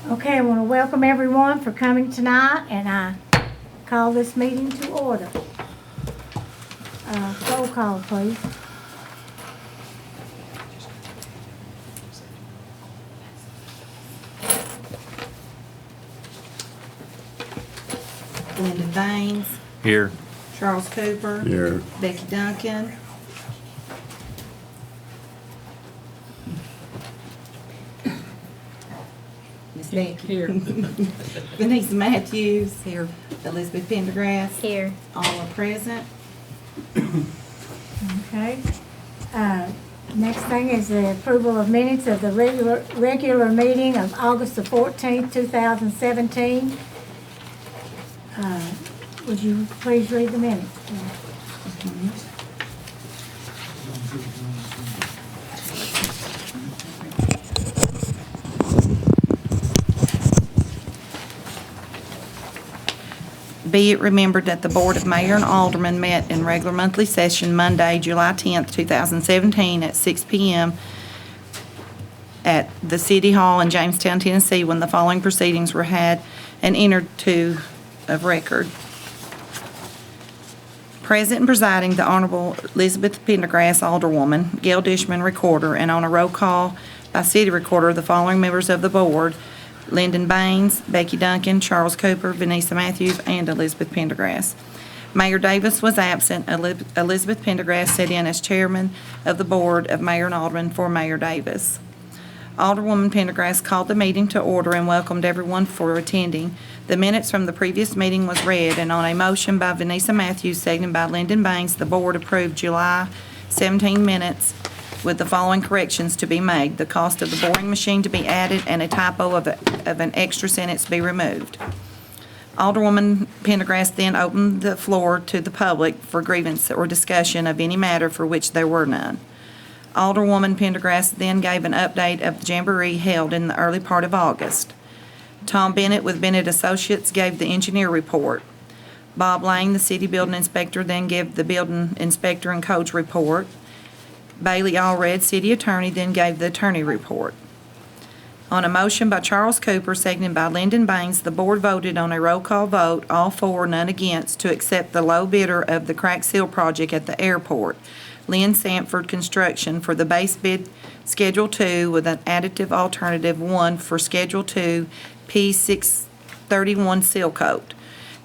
Okay, I want to welcome everyone for coming tonight, and I call this meeting to order. Roll call, please. Linda Baines, Here. Charles Cooper, Here. Becky Duncan, Miss Becky. Here. Vanessa Matthews. Here. Elizabeth Pendergrass. Here. All are present. Okay. Next thing is the approval of minutes of the regular meeting of August the 14th, 2017. Would you please read the minutes? Be it remembered that the Board of Mayor and Aldermen met in regular monthly session Monday, July 10th, 2017 at 6 p.m. at the City Hall in Jamestown, Tennessee, when the following proceedings were had and entered to of record. Present and presiding, the Honorable Elizabeth Pendergrass, Alderwoman, Gail Dishman, Recorder, and on a roll call by City Recorder, the following members of the Board: Lyndon Baines, Becky Duncan, Charles Cooper, Vanessa Matthews, and Elizabeth Pendergrass. Mayor Davis was absent. Elizabeth Pendergrass sat in as chairman of the Board of Mayor and Aldermen for Mayor Davis. Alderwoman Pendergrass called the meeting to order and welcomed everyone for attending. The minutes from the previous meeting was read, and on a motion by Vanessa Matthews, seconded by Lyndon Baines, the Board approved July 17 minutes with the following corrections to be made: the cost of the boring machine to be added, and a typo of an extra sentence to be removed. Alderwoman Pendergrass then opened the floor to the public for grievance or discussion of any matter for which there were none. Alderwoman Pendergrass then gave an update of the jamboree held in the early part of August. Tom Bennett with Bennett Associates gave the engineer report. Bob Lang, the city building inspector, then gave the building inspector and codes report. Bailey Allred, city attorney, then gave the attorney report. On a motion by Charles Cooper, seconded by Lyndon Baines, the board voted on a roll call vote, all for, none against, to accept the low bidder of the crack seal project at the airport, Lynn Sanford Construction, for the base bid Schedule 2 with an additive alternative 1 for Schedule 2 P631 seal coat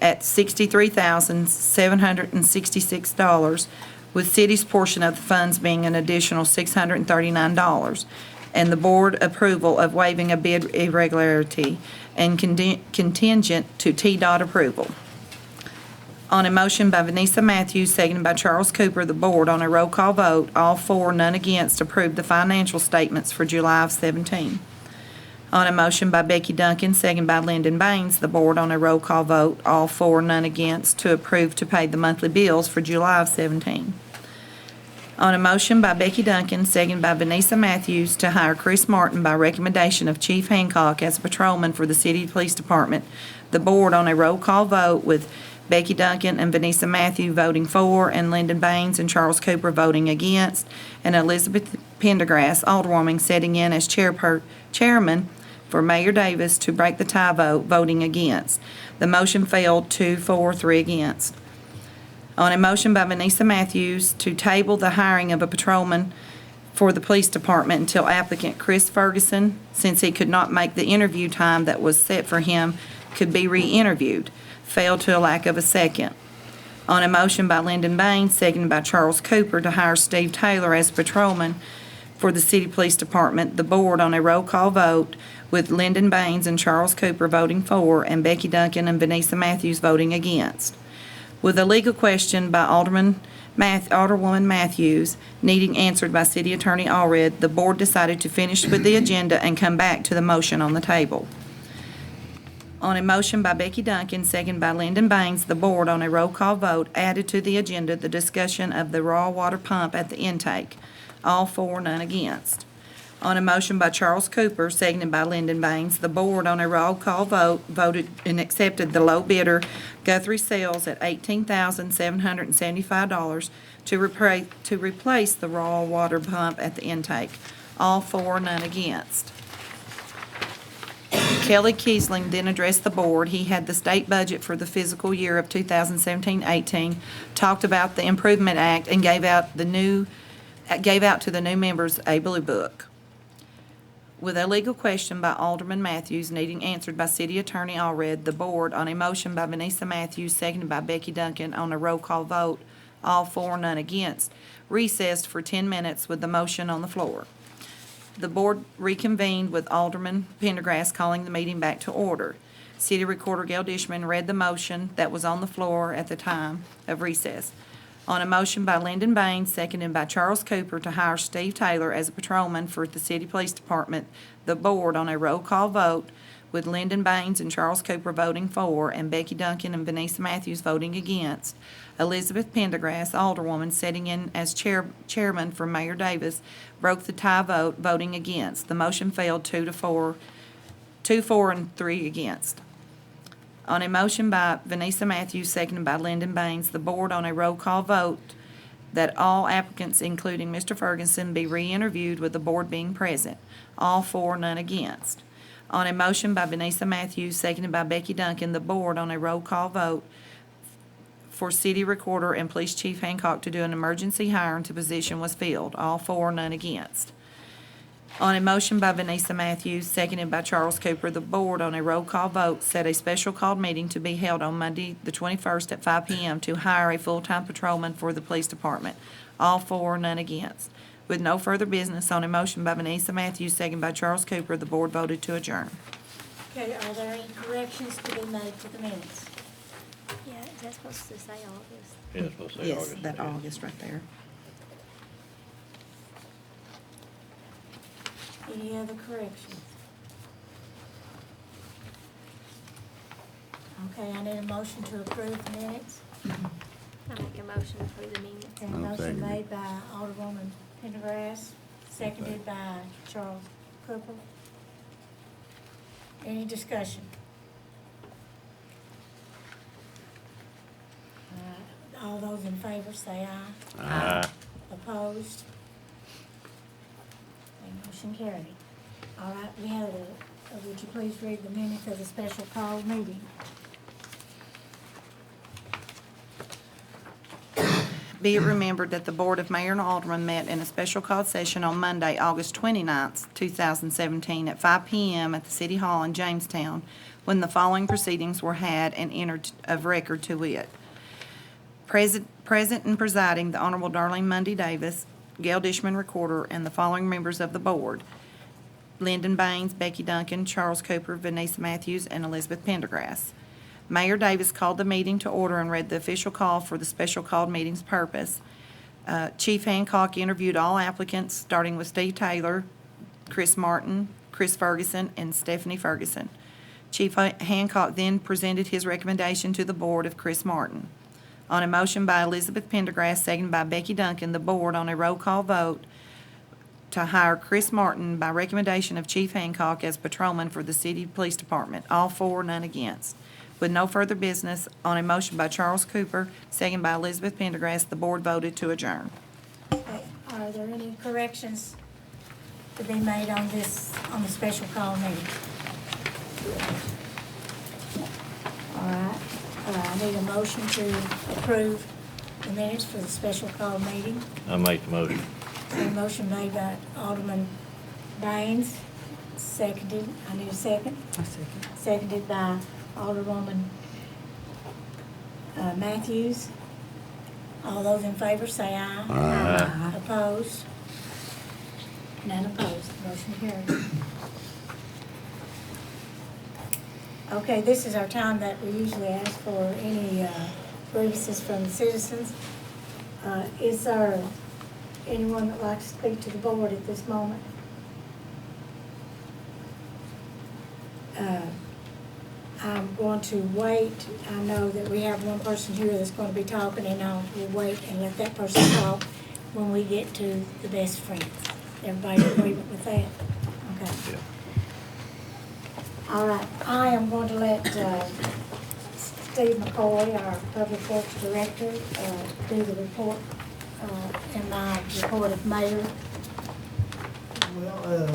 at $63,766, with city's portion of the funds being an additional $639, and the board approval of waiving a bid irregularity and contingent to TDOT approval. On a motion by Vanessa Matthews, seconded by Charles Cooper, the board, on a roll call vote, all for, none against, approved the financial statements for July of 17. On a motion by Becky Duncan, seconded by Lyndon Baines, the board, on a roll call vote, all for, none against, to approve to pay the monthly bills for July of 17. On a motion by Becky Duncan, seconded by Vanessa Matthews, to hire Chris Martin by recommendation of Chief Hancock as a patrolman for the city police department, the board, on a roll call vote with Becky Duncan and Vanessa Matthews voting for, and Lyndon Baines and Charles Cooper voting against, and Elizabeth Pendergrass, Alderwoman, sitting in as chairman for Mayor Davis to break the tie vote, voting against. The motion failed 2 for, 3 against. On a motion by Vanessa Matthews to table the hiring of a patrolman for the police department until applicant Chris Ferguson, since he could not make the interview time that was set for him, could be re-interviewed, failed to a lack of a second. On a motion by Lyndon Baines, seconded by Charles Cooper, to hire Steve Taylor as patrolman for the city police department, the board, on a roll call vote with Lyndon Baines and Charles Cooper voting for, and Becky Duncan and Vanessa Matthews voting against. With a legal question by Alderwoman Matthews needing answered by City Attorney Allred, the board decided to finish with the agenda and come back to the motion on the table. On a motion by Becky Duncan, seconded by Lyndon Baines, the board, on a roll call vote, added to the agenda the discussion of the raw water pump at the intake. All for, none against. On a motion by Charles Cooper, seconded by Lyndon Baines, the board, on a roll call vote, voted and accepted the low bidder Guthrie Sales at $18,775 to replace the raw water pump at the intake. All for, none against. Kelly Kiesling then addressed the board. He had the state budget for the fiscal year of 2017-18, talked about the Improvement Act, and gave out to the new members a blue book. With a legal question by Alderman Matthews needing answered by City Attorney Allred, the board, on a motion by Vanessa Matthews, seconded by Becky Duncan, on a roll call vote, all for, none against, recessed for 10 minutes with the motion on the floor. The board reconvened with Alderman Pendergrass calling the meeting back to order. City Recorder Gail Dishman read the motion that was on the floor at the time of recess. On a motion by Lyndon Baines, seconded by Charles Cooper, to hire Steve Taylor as a patrolman for the City Police Department, the board, on a roll call vote, with Lyndon Baines and Charles Cooper voting for, and Becky Duncan and Vanessa Matthews voting against, Elizabeth Pendergrass, Alderwoman, sitting in as chairman for Mayor Davis, broke the tie vote, voting against. The motion failed 2-4, 2-4 and 3 against. On a motion by Vanessa Matthews, seconded by Lyndon Baines, the board, on a roll call vote, that all applicants, including Mr. Ferguson, be re-interviewed with the board being present. All for, none against. On a motion by Vanessa Matthews, seconded by Becky Duncan, the board, on a roll call vote, for City Recorder and Police Chief Hancock to do an emergency hire until position was filled. All for, none against. On a motion by Vanessa Matthews, seconded by Charles Cooper, the board, on a roll call vote, set a special called meeting to be held on Monday, the 21st at 5 p.m. to hire a full-time patrolman for the police department. All for, none against. With no further business, on a motion by Vanessa Matthews, seconded by Charles Cooper, the board voted to adjourn. Okay, are there any corrections to be made to the minutes? Yeah, is that supposed to say August? Yeah, it's supposed to say Yes, August. that August right there. Any other corrections? Okay, I need a motion to approve the minutes. I make a motion to approve the minutes. And a I'll motion second it. made by Alderwoman Pendergrass, seconded by Charles Cooper. Any discussion? All those in favor say aye. Aye. Opposed? And motion carried. All right, Leona, would you please read the minutes of the special call meeting? Be it remembered that the Board of Mayor and Aldermen met in a special called session on Monday, August 29th, 2017, at 5 p.m. at the City Hall in Jamestown, when the following proceedings were had and entered of record to it. Present and presiding, the Honorable Darlene Mundy Davis, Gail Dishman, Recorder, and the following members of the Board: Lyndon Baines, Becky Duncan, Charles Cooper, Vanessa Matthews, and Elizabeth Pendergrass. Mayor Davis called the meeting to order and read the official call for the special called meeting's purpose. Chief Hancock interviewed all applicants, starting with Steve Taylor, Chris Martin, Chris Ferguson, and Stephanie Ferguson. Chief Hancock then presented his recommendation to the board of Chris Martin. On a motion by Elizabeth Pendergrass, seconded by Becky Duncan, the board, on a roll call vote, to hire Chris Martin by recommendation of Chief Hancock as patrolman for the city police department. All for, none against. With no further business, on a motion by Charles Cooper, seconded by Elizabeth Pendergrass, the board voted to adjourn. Okay, are there any corrections to be made on the special call meeting? All right, I need a motion to approve the minutes for the special call meeting. I make the motion. A motion made by Alderman Baines, seconded, I need a second. Seconded by Alderwoman Matthews. All those in favor say aye. Aye. Opposed? None opposed, motion carried. Okay, this is our time that we usually ask for any grievances from the citizens. Is there anyone that likes to speak to the board at this moment? I'm going to wait. I know that we have one person here that's going to be talking, and we'll wait and let that person talk when we get to the best friends. Everybody in agreement with that? Okay. Yeah. All right, I am going to let Steve McCoy, our Public Works Director, do the report in my report of mayor. Well,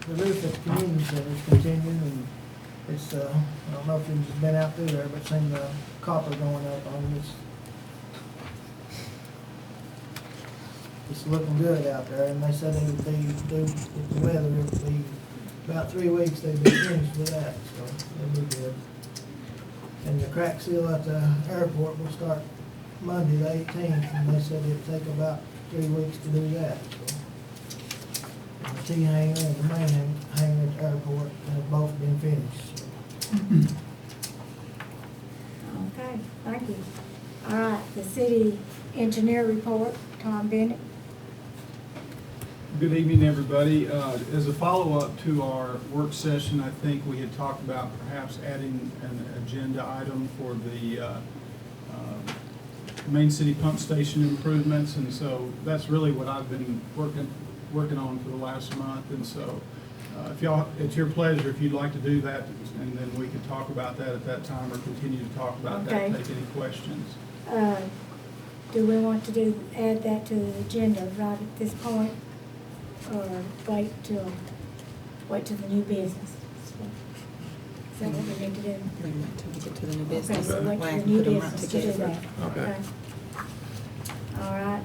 the roof at the community center is continuing, and It's, I don't know if you've been out through there, but seen the copper going up on it. It's looking good out there, and they said they would be, with the weather, it would be about 3 weeks, they'd be finished with that, so it'll be good. And the crack seal at the airport will start Monday the 18th, and they said it'd take about 3 weeks to do that, so. And the T hangar and the main hangar at the airport have both been finished, so. Okay, thank you. All right, the city engineer report, Tom Bennett. Good evening, everybody. As a follow-up to our work session, I think we had talked about perhaps adding an agenda item for the main city pump station improvements, and so that's really what I've been working on for the last month. And so, if y'all, it's your pleasure if you'd like to do that, and then we could talk about that at that time, or continue to talk about that. Okay. Take any questions. Do we want to add that to the agenda right at this point? Or wait till the new business? Is that what we need to do? We wait till we get to the new Okay, business. so wait We'll till the new put them right business to do together. that. Okay. All right,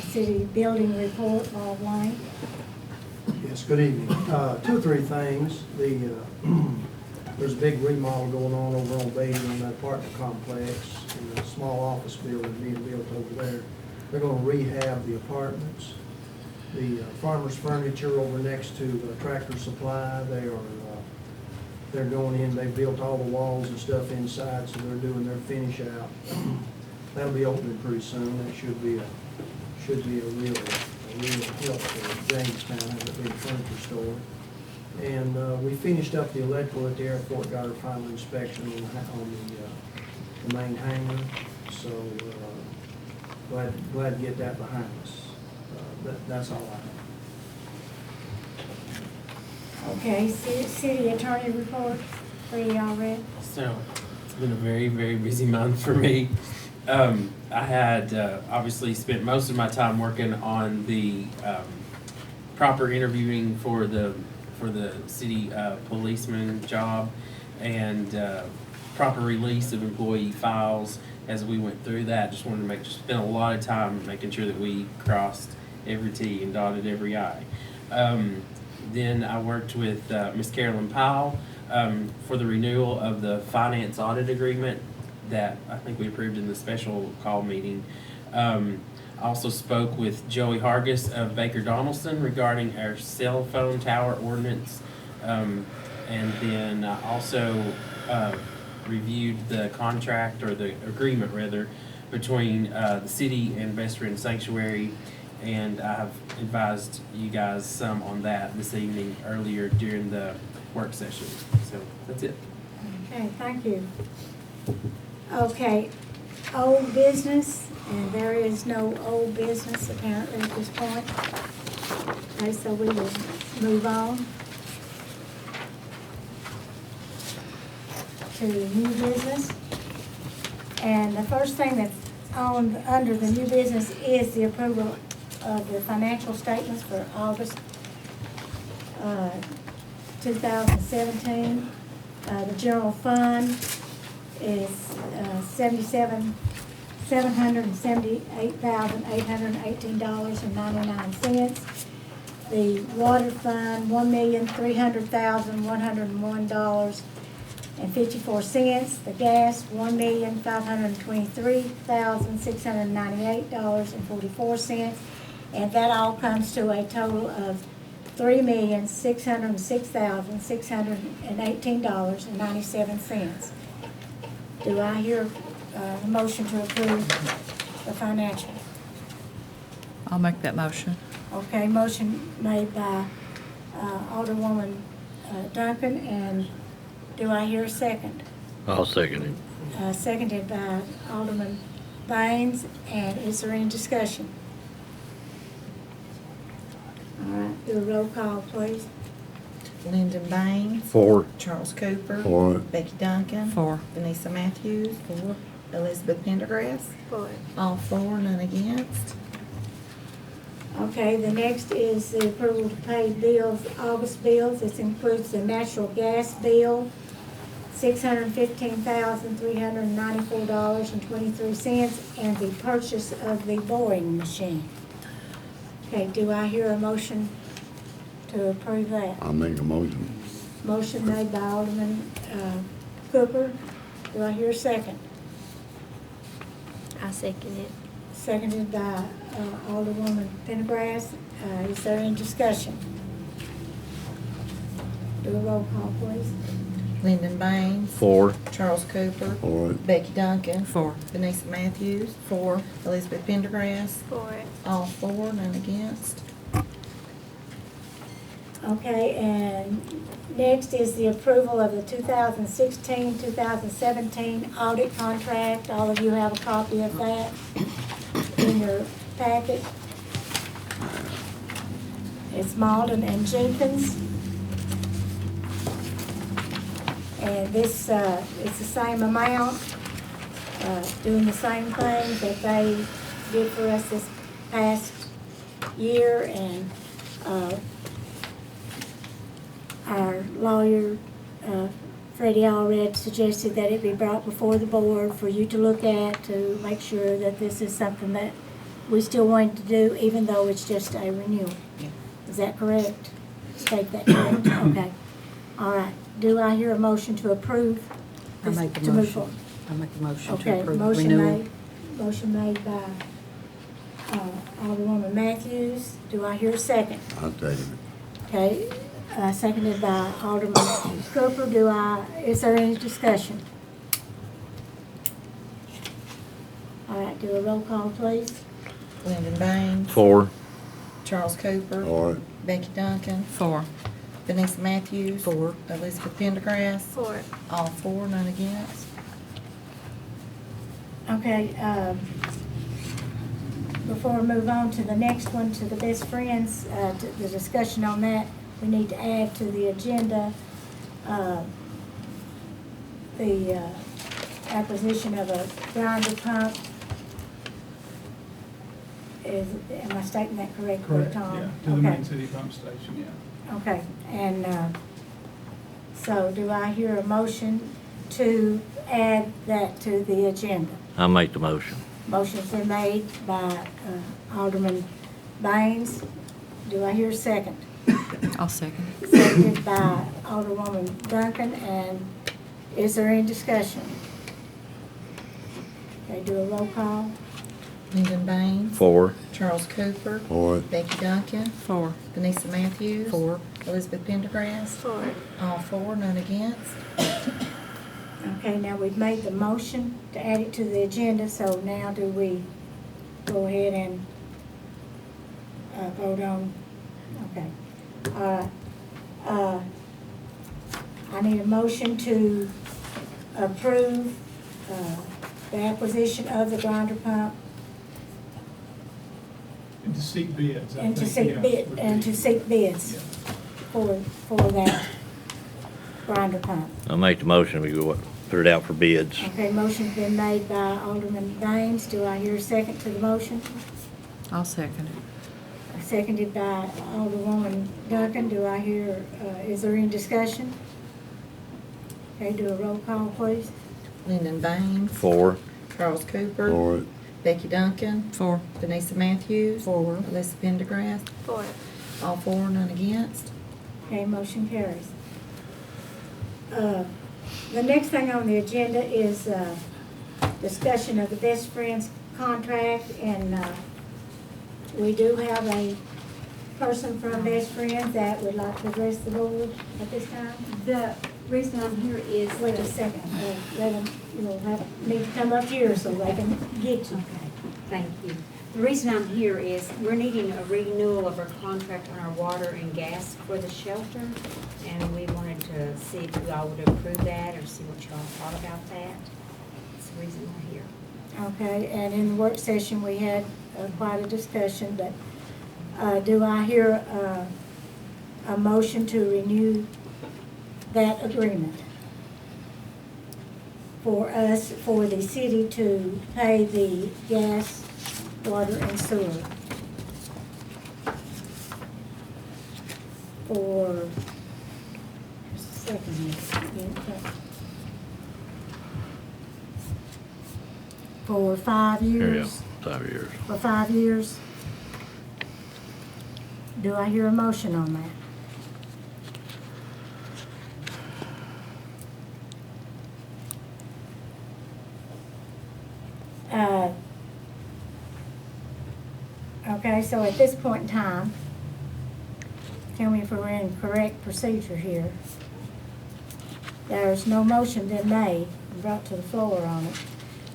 city building report, Bob Wayne. Yes, good evening. 2 or 3 things. There's a big remodel going on over on Beatty in that apartment complex, and a small office building being built over there. They're gonna rehab the apartments. The Farmer's Furniture over next to Tractor Supply, they're going in, they built all the walls and stuff inside, so they're doing their finish out. That'll be opening pretty soon. That should be a real help for Jamestown, having a big furniture store. And we finished up the electrical at the airport, got our final inspection on the main hangar. So glad to get that behind us. That's all I have. Okay, city attorney report, for y'all read? So, it's been a very, very busy month for me. I had obviously spent most of my time working on the proper interviewing for the city policeman job, and proper release of employee files. As we went through that, just wanted to spend a lot of time making sure that we crossed every T and dotted every I. Then I worked with Ms. Carolyn Powell for the renewal of the finance audit agreement that I think we approved in the special call meeting. I also spoke with Joey Hargis of Baker Donaldson regarding our cell phone tower ordinance. And then I also reviewed the contract, or the agreement rather, between the city and Best Friend Sanctuary, and I've advised you guys some on that this evening earlier during the work session. So that's it. Okay, thank you. Okay, old business, and there is no old business apparently at this point. Okay, so we will move on to new business. And the first thing that's under the new business is the approval of the financial statements for August 2017. The general fund is $778,818.99. The water fund, $1,300,101.54. The gas, $1,523,698.44. And that all comes to a total of $3,606,618.97. Do I hear a motion to approve the financial? I'll make that motion. Okay, motion made by Alderwoman Duncan, and do I hear a second? I'll second it. Seconded by Alderman Baines, and is there any discussion? All right, do a roll call, please. Lyndon Baines. 4. Charles Cooper. 4. Becky Duncan. 4. Vanessa Matthews. 4. Elizabeth Pendergrass. 4. All 4, none against. Okay, the next is the approval to pay bills, August bills. This includes the natural gas bill, $615,394.23, and the purchase of the boring machine. Okay, do I hear a motion to approve that? I make a motion. Motion made by Alderman Cooper. Do I hear a second? I second it. Seconded by Alderwoman Pendergrass. Is there any discussion? Do a roll call, please. Lyndon Baines. 4. Charles Cooper. For it. Becky Duncan. 4. Vanessa Matthews. 4. Elizabeth Pendergrass. For it. All 4, none against. Okay, and next is the approval of the 2016-2017 audit contract. All of you have a copy of that in your packet. It's Malden and Jenkins. And this, it's the same amount, doing the same thing that they did for us this past year, and, our lawyer, Freddie Allred, suggested that it be brought before the board for you to look at, to make sure that this is something that we still want to do, even though it's just a renewal. Yeah. Is that correct? State that correct? Okay. All right. Do I hear a motion to approve? I make the to move motion. forward? I make the motion to Okay, approve the motion renewal. made by Alderwoman Matthews. Do I hear a second? I'll take it. Okay, seconded by Alderman Cooper. Is there any discussion? All right, do a roll call, please. Lyndon Baines. 4. Charles Cooper. For it. Becky Duncan. 4. Vanessa Matthews. 4. Elizabeth Pendergrass. For it. All 4, none against. Okay, before we move on to the next one, to the best friends, to the discussion on that, we need to add to the agenda, the acquisition of a grinder pump. Am I stating that correctly, Correct, Tom? yeah, to the Okay. main city pump station, yeah. Okay, and, so do I hear a motion to add that to the agenda? I make the motion. Motion's been made by Alderman Baines. Do I hear a second? I'll second it. Seconded by Alderwoman Duncan, and is there any discussion? Okay, do a roll call. Lyndon Baines. 4. Charles Cooper. For it. Becky Duncan. 4. Vanessa Matthews. 4. Elizabeth Pendergrass. For it. All 4, none against. Okay, now we've made the motion to add it to the agenda, so now do we go ahead and vote on? Okay. I need a motion to approve the acquisition of the grinder pump And to seek bids, I and to think, seek yeah, bid, would and be- to seek bids yeah. for that grinder pump. I make the motion, we go put it out for bids. Okay, motion's been made by Alderman Baines. Do I hear a second to the motion? I'll second it. Seconded by Alderwoman Duncan. Do I hear, is there any discussion? Okay, do a roll call, please. Lyndon Baines. 4. Charles Cooper. For it. Becky Duncan. 4. Vanessa Matthews. 4. Elizabeth Pendergrass. For it. All 4, none against. Okay, motion carries. The next thing on the agenda is discussion of the Best Friends contract, and we do have a person from Best Friends that would like to address the board at this time. The reason I'm here is. Wait a second, let them, need to come up here so they can get you. Okay, thank you. The reason I'm here is we're needing a renewal of our contract on our water and gas for the shelter, and we wanted to see if you all would approve that or see what y'all thought about that. That's the reason we're here. Okay, and in the work session, we had quite a discussion, but do I hear a motion to renew that agreement for us, for the city to pay the gas, water, and sewer? for, just a second here. Yeah, okay. For 5 Here, yeah, years? 5 years. For 5 years? Do I hear a motion on that? Okay, so at this point in time, tell me if we're in correct procedure here. There's no motion been made and brought to the floor on it.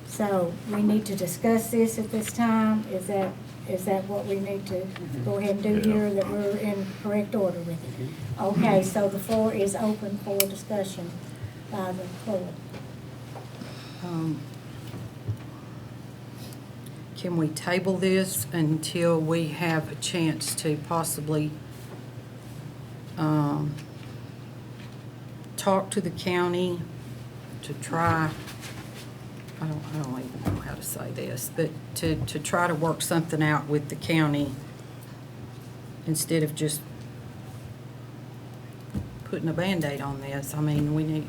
So we need to discuss this at this time. Is that what we need to go ahead and do Yeah. here, that we're in correct order with it? Okay, so the floor is open for discussion by the floor. Can we table this until we have a chance to possibly talk to the county to try, I don't even know how to say this, but to try to work something out with the county instead of just putting a Band-Aid on this? I mean, we need,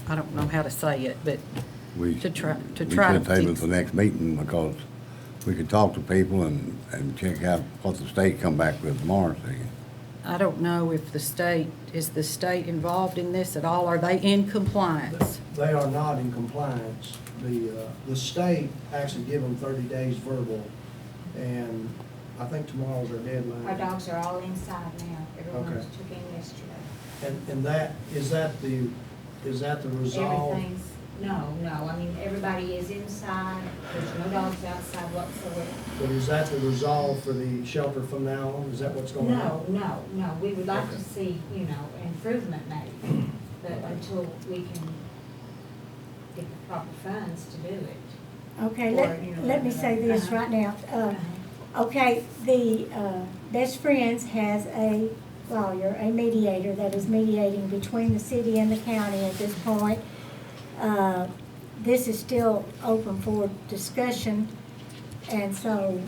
I don't know how to say it, but We to try we to should table it fix. for the next meeting because we could talk to people and check out what the state come back with tomorrow. See. I don't know if is the state involved in this at all? Are they in compliance? They are not in compliance. The state actually give them 30 days verbal, and I think tomorrow's our deadline. Our dogs are all inside now. Everyone Okay. was took in yesterday. And that, is that the resolve? Everything's, no, I mean, everybody is inside. There's no dogs outside whatsoever. But is that the resolve for the shelter from now on? Is that what's going on? No. We would like to Okay. see, improvement made, but until we can get the proper funds to do it. Okay, Or, let me say this right now. Okay, the Best Friends has a lawyer, a mediator that is mediating between the city and the county at this point. This is still open for discussion, and so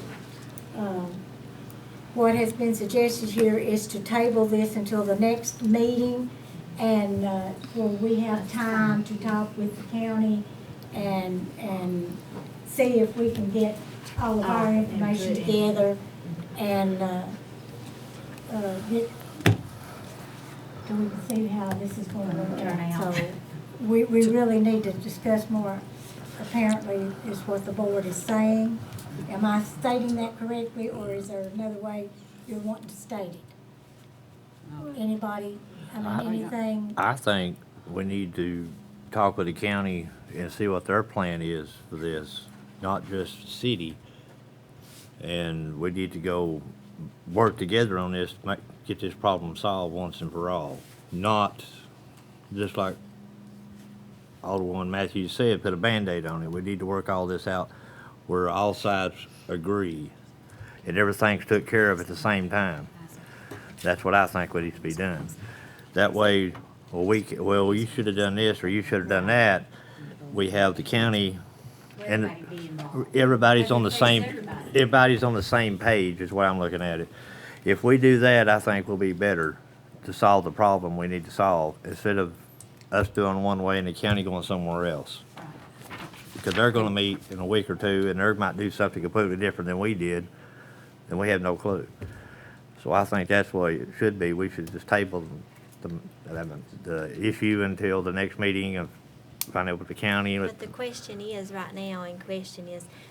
what has been suggested here is to table this until the next meeting, and where we have time to talk with the county and see if we can get all of our information together and get, so we can see how this is going to work out. So we really need to discuss more, apparently, is what the board is saying. Am I stating that correctly, or is there another way you're wanting to state it? Anybody, anything? I think we need to talk with the county and see what their plan is for this, not just city. And we need to go work together on this, get this problem solved once and for all. Not just like Alderman Matthews said, put a Band-Aid on it. We need to work all this out where all sides agree and everything's took care of at the same time. That's what I think what needs to be done. That way, well, you should have done this or you should have done that. We have the county and Everybody be involved. everybody's on the Everybody- same, everybody's on the same page is the way I'm looking at it. If we do that, I think we'll be better to solve the problem we need to solve instead of us doing one way and the county going somewhere else. Because they're gonna meet in a week or two and they might do something completely different than we did, and we have no clue. So I think that's what it should be. We should just table the issue until the next meeting and find out with the county. But the question is, right now,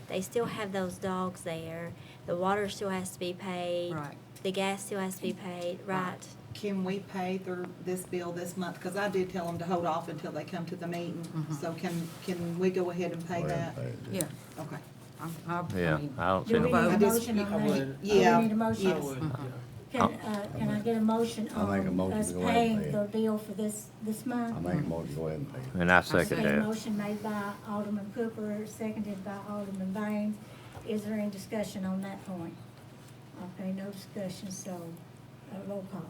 they still have those dogs there. The water still has to be paid. Right. The gas still has to be paid, right? Can we pay this bill this month? Because I did tell them to hold off until they come to the meeting. So can we go ahead and pay that? Yeah. Okay. Yeah, I don't see Do we no. need a just- motion on that? Yeah. We need a motion? Yes. Can I get a motion I'll make a on motion us to go ahead and paying pay the it. bill for this month? I make a motion, go ahead and pay it. And I second Okay, that. motion made by Alderman Cooper, seconded by Alderman Baines. Is there any discussion on that point? Okay, no discussion, so, roll call.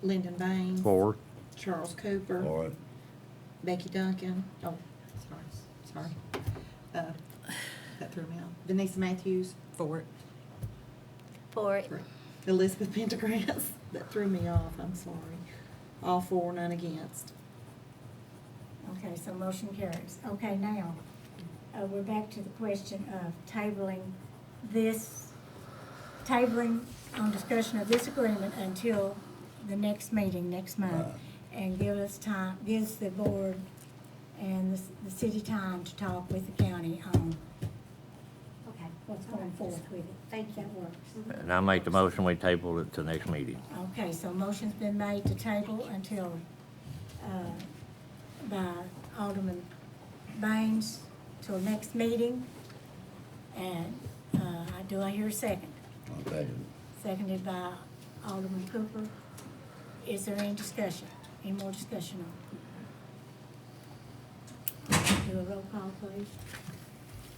Lyndon Baines. Forward. Charles Cooper. All right. Becky Duncan. Oh, sorry. That threw me off. Denise Matthews. For it. For it. Elizabeth Pendergrass. That threw me off, I'm sorry. All for, none against. Okay, so motion carries. Okay, now, we're back to the question of tabling on discussion of this agreement until the next meeting next month, and gives the board and the city time to talk with the county on Okay. what's going forth with it. Thank you. That works. And I make the motion, we table it to next meeting. Okay, so motion's been made to table until, by Alderman Baines till next meeting. And, do I hear a second? I'll take it. Seconded by Alderman Cooper. Is there any discussion? Any more discussion on it? Do a roll call, please.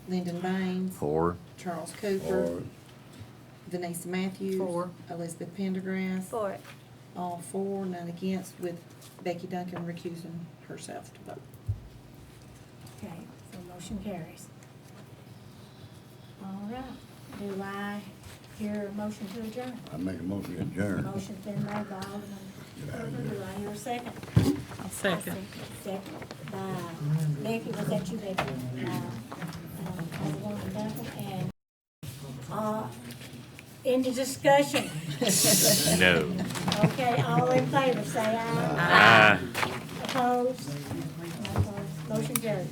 Lyndon Baines. 4. Charles Cooper. Or, Vanessa Matthews. For. Elizabeth Pendergrass. For it. All for, none against, with Becky Duncan recusing herself to vote. Okay, so motion carries. All right, do I hear a motion to adjourn? I make a motion to adjourn. Motion's been made by Alderman Cooper, do I hear a second? I'll second. Second by Becky, was that you, Becky? Alderwoman Duncan, and, any discussion? No. Okay, all in favor, say aye. Aye. Opposed? None opposed. Motion carried.